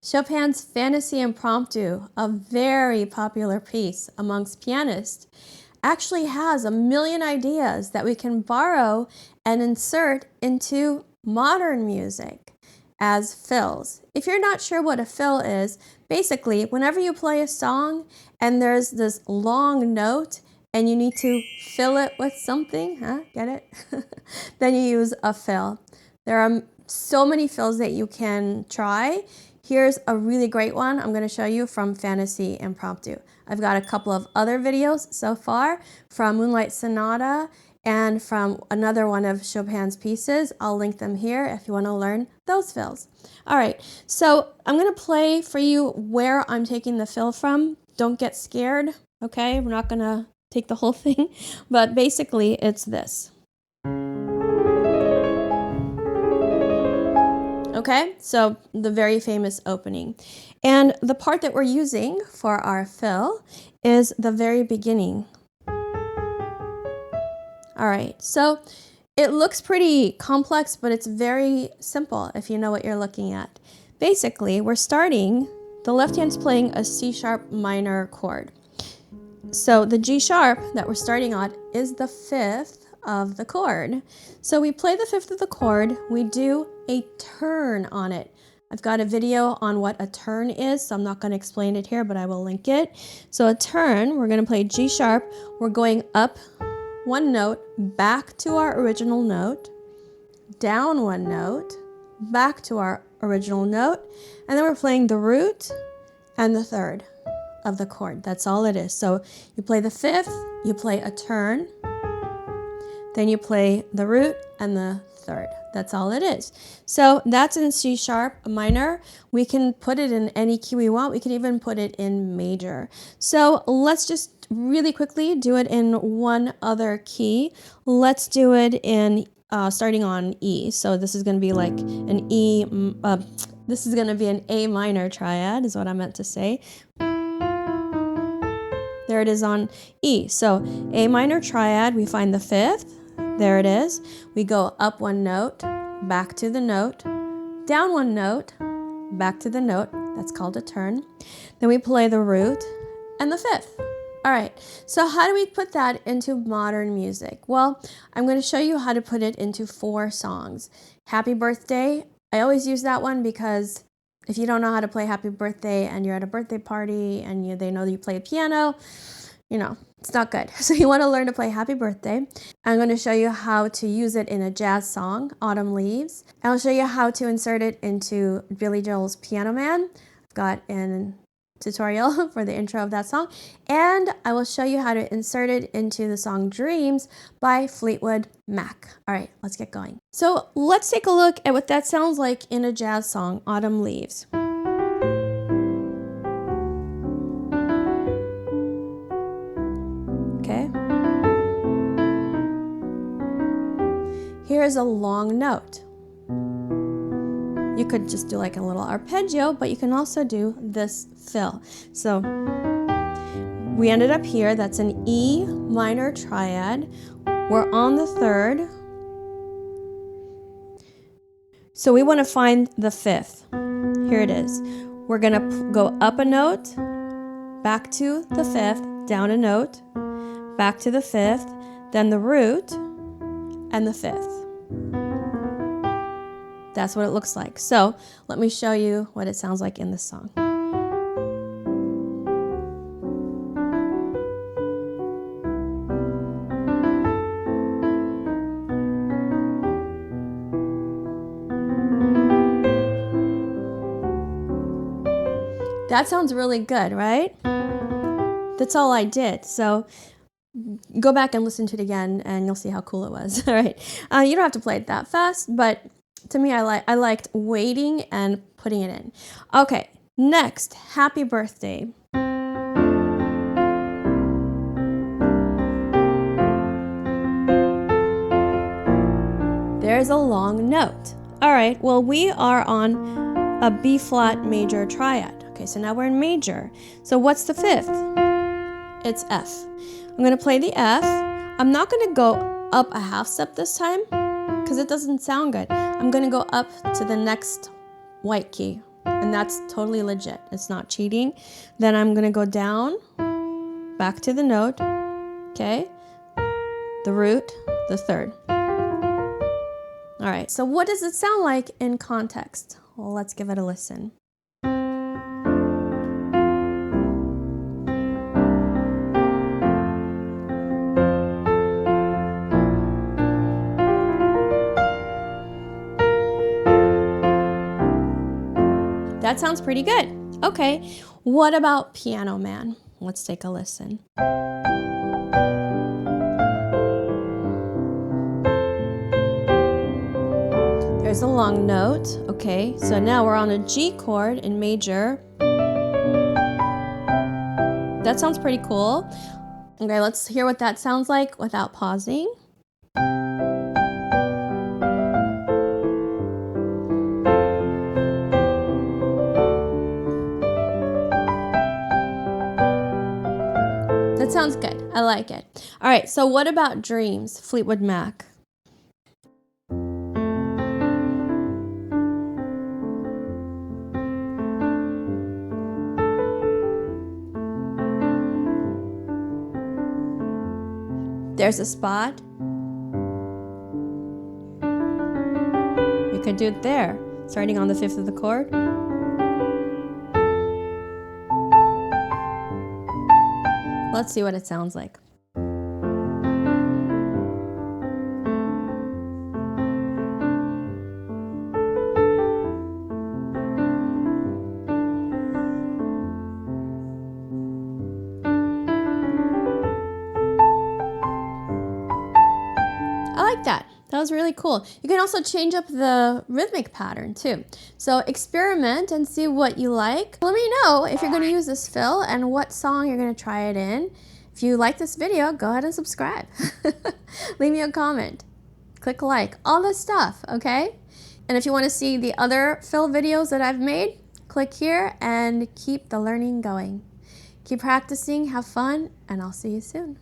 Chopin's Fantaisie-Impromptu, a very popular piece amongst pianists, actually has a million ideas that we can borrow and insert into modern music as fills. If you're not sure what a fill is, basically whenever you play a song and there's this long note and you need to fill it with something, get it? Then you use a fill. There are so many fills that you can try. Here's a really great one I'm going to show you from Fantaisie-Impromptu. I've got a couple of other videos so far from Moonlight Sonata and from another one of Chopin's pieces. I'll link them here if you want to learn those fills. All right, so I'm going to play for you where I'm taking the fill from. Don't get scared, okay? We're not going to take the whole thing, but basically it's this. Okay, so the very famous opening. And the part that we're using for our fill is the very beginning. All right, so it looks pretty complex, but it's very simple if you know what you're looking at. Basically, we're starting, the left hand's playing a C sharp minor chord. So the G sharp that we're starting on is the fifth of the chord. So we play the fifth of the chord, we do a turn on it. I've got a video on what a turn is, so I'm not going to explain it here, but I will link it. So a turn, we're going to play G sharp, we're going up one note, back to our original note, down one note, back to our original note, and then we're playing the root and the third of the chord. That's all it is. So you play the fifth, you play a turn, then you play the root and the third. That's all it is. So that's in C sharp minor. We can put it in any key we want. We can even put it in major. So let's just really quickly do it in one other key. Let's do it in starting on E. So this is going to be like an E. This is going to be an A minor triad is what I meant to say. There it is on E. So A minor triad, we find the fifth. There it is. We go up one note, back to the note, down one note, back to the note. That's called a turn. Then we play the root and the fifth. All right, so how do we put that into modern music? Well, I'm going to show you how to put it into 4 songs. Happy Birthday, I always use that one because if you don't know how to play Happy Birthday and you're at a birthday party and they know that you play piano, you know, it's not good. So you want to learn to play Happy Birthday. I'm going to show you how to use it in a jazz song, Autumn Leaves. I'll show you how to insert it into Billy Joel's Piano Man. I've got an tutorial for the intro of that song, and I will show you how to insert it into the song Dreams by Fleetwood Mac. All right, let's get going. So let's take a look at what that sounds like in a jazz song, Autumn Leaves. Okay. Here's a long note. You could just do like a little arpeggio, but you can also do this fill. So we ended up here. That's an E minor triad. We're on the third. So we want to find the fifth. Here it is. We're going to go up a note, back to the fifth, down a note, back to the fifth, then the root, and the fifth. That's what it looks like. So let me show you what it sounds like in this song. That sounds really good, right? That's all I did. So go back and listen to it again and you'll see how cool it was. All right. You don't have to play it that fast, but to me, I liked waiting and putting it in. Okay, next, Happy Birthday. There's a long note. All right, well, we are on a B flat major triad. Okay, so now we're in major. So what's the fifth? It's F. I'm going to play the F. I'm not going to go up a half step this time because it doesn't sound good. I'm going to go up to the next white key. and that's totally legit. It's not cheating. Then I'm gonna go down, back to the note, okay? The root, the third. All right, so what does it sound like in context? Well, let's give it a listen. That sounds pretty good. Okay, what about Piano Man? Let's take a listen. There's a long note. Okay, so now we're on a G chord in major. That sounds pretty cool. Okay, let's hear what that sounds like without pausing. That sounds good. I like it. All right, so what about Dreams, Fleetwood Mac? There's a spot. You could do it there, starting on the 5th of the chord. Let's see what it sounds like. I like that. That was really cool. You can also change up the rhythmic pattern too. So experiment and see what you like. Let me know if you're going to use this fill and what song you're going to try it in. If you like this video, go ahead and subscribe. Leave me a comment. Click like. All this stuff, okay? And if you want to see the other fill videos that I've made, click here and keep the learning going. Keep practicing, have fun, and I'll see you soon.